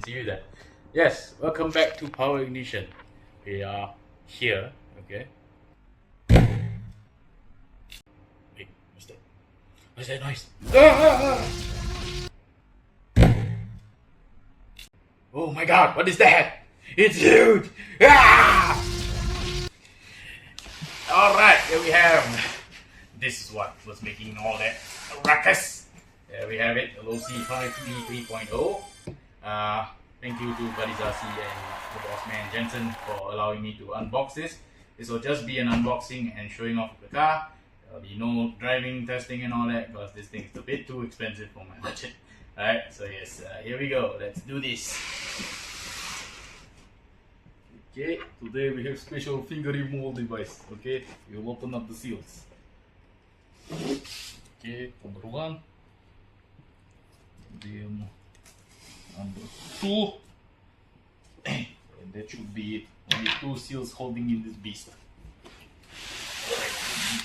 didn't see that. Yes, welcome back to Power Ignition. We are here, okay? Wait, what's that? What's that noise? Ah! Oh my god, what is that? It's huge! Ah! Alright, here we have. This is what was making all that ruckus. There we have it, the Losi 5ive-T 3.0. Thank you to BuddiesRC and the Boss Jensen for allowing me to unbox this. This will just be an unboxing and showing off of the car. There'll be no driving, testing and all that because this thing is a bit too expensive for my budget. Alright, so yes, here we go. Let's do this. Okay, today we have special finger removal device. Okay, we'll open up the seals. Okay, number one. Then number two. And that should be it. Only two seals holding in this beast. Alright,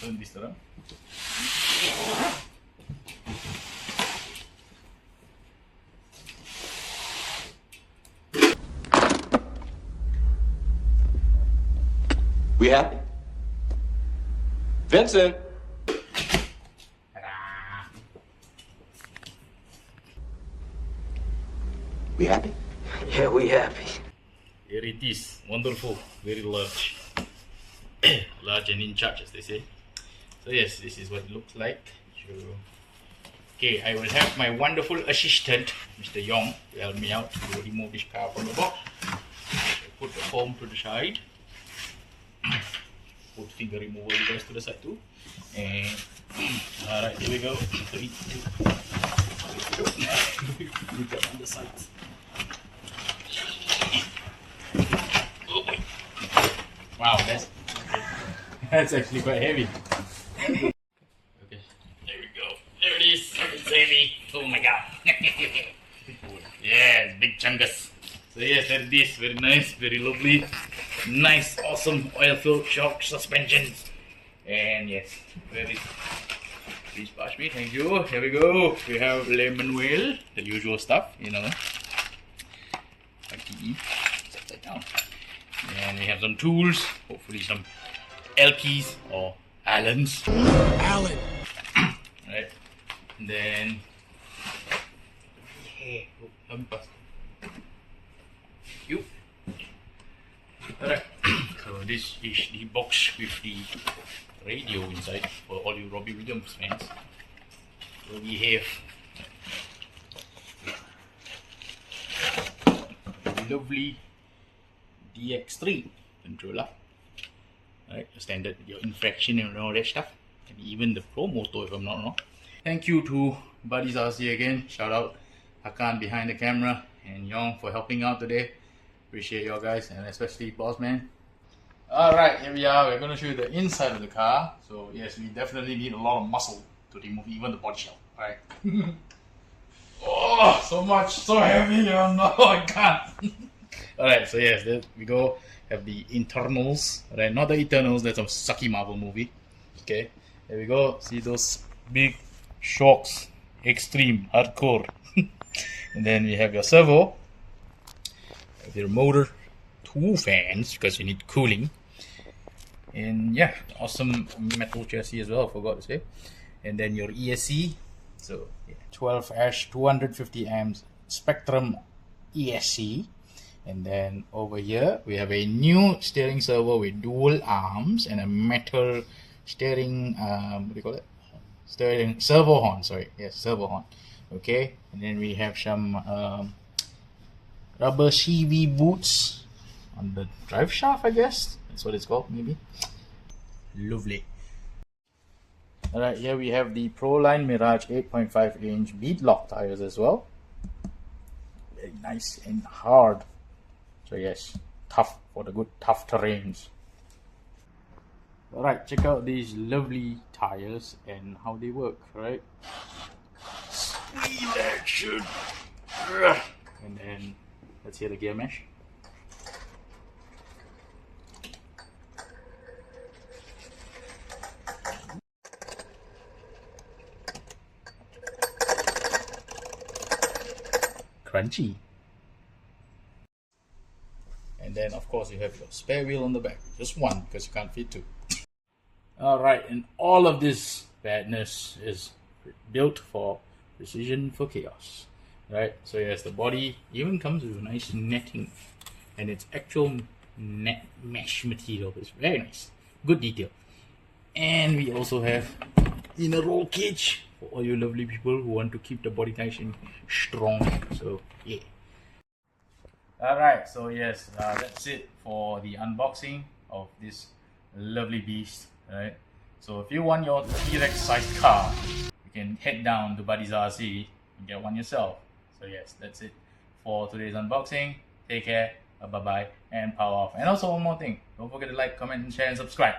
turn this around. We happy? Vincent! We happy? Yeah, we happy. Here it is, wonderful, very large. Large and in charge, as they say. So yes, this is what it looks like. Okay, I will have my wonderful assistant, Mr. Yong, to help me out to remove this car from the box. Put the foam to the side. Put finger removal device to the side too. And alright, here we go. 3, 2. Look at on the sides. Wow, that's actually quite heavy. Okay, there we go. There it is. It's heavy. Oh my god. Yes, big chungus. So yes, there it is. Very nice, very lovely. Nice, awesome oil-filled shock suspensions. And yes, very. Please pass me, thank you. Here we go. We have lemon wheel, the usual stuff, you know. Set that down. And we have some tools, hopefully some L-keys or Allens. Allen. Right. And then let me pass. You. Alright. So this is the box with the radio inside for all you Robbie Williams fans. So we have the lovely DX3 controller. Alright, standard your infraction and all that stuff. And even the Pro Moto if I'm not wrong. Thank you to BuddiesRC again. Shout out Hakaan behind the camera and Yong for helping out today. Appreciate y'all guys and especially Boss Man. Alright, here we are. We're going to show you the inside of the car. So yes, we definitely need a lot of muscle to remove even the body shell. Alright. Oh, so much, so heavy. Oh no, I can't. Alright, so yes, there we go. Have the internals. Alright, not the Eternals, that's a sucky Marvel movie. Okay, there we go. See those big shocks. Extreme, hardcore. And then we have your servo. Have your motor. 2 fans because you need cooling. And yeah, awesome metal chassis as well, I forgot to say. And then your ESC. So yeah, 12 ash 250 amps Spectrum ESC. And then over here we have a new steering servo with dual arms and a metal steering what do you call it? Steering servo horn, sorry. Yes, servo horn. Okay, and then we have some rubber CV boots on the drive shaft, I guess. That's what it's called, maybe. Lovely. Alright, here we have the Proline Mirage 8.5 inch beadlock tires as well. Very nice and hard. So yes, tough for the good tough terrains. Alright, check out these lovely tires and how they work, right? Speed action! And then let's hear the gear mesh. Crunchy. then of course you have your spare wheel on the back, just one because you can't fit two. Alright, and all of this badness is built for precision for chaos, right? So yes, the body even comes with a nice netting, and it's actual net mesh material. It's very nice, good detail. And we also have inner roll cage for all you lovely people who want to keep the body nice and strong. So yeah. Alright, so yes, that's it for the unboxing of this lovely beast, right? So if you want your T-Rex sized car, you can head down to BuddiesRC and get one yourself. So yes, that's it for today's unboxing. Take care, bye bye, and power off. And also one more thing, don't forget to like, comment, and share, and subscribe.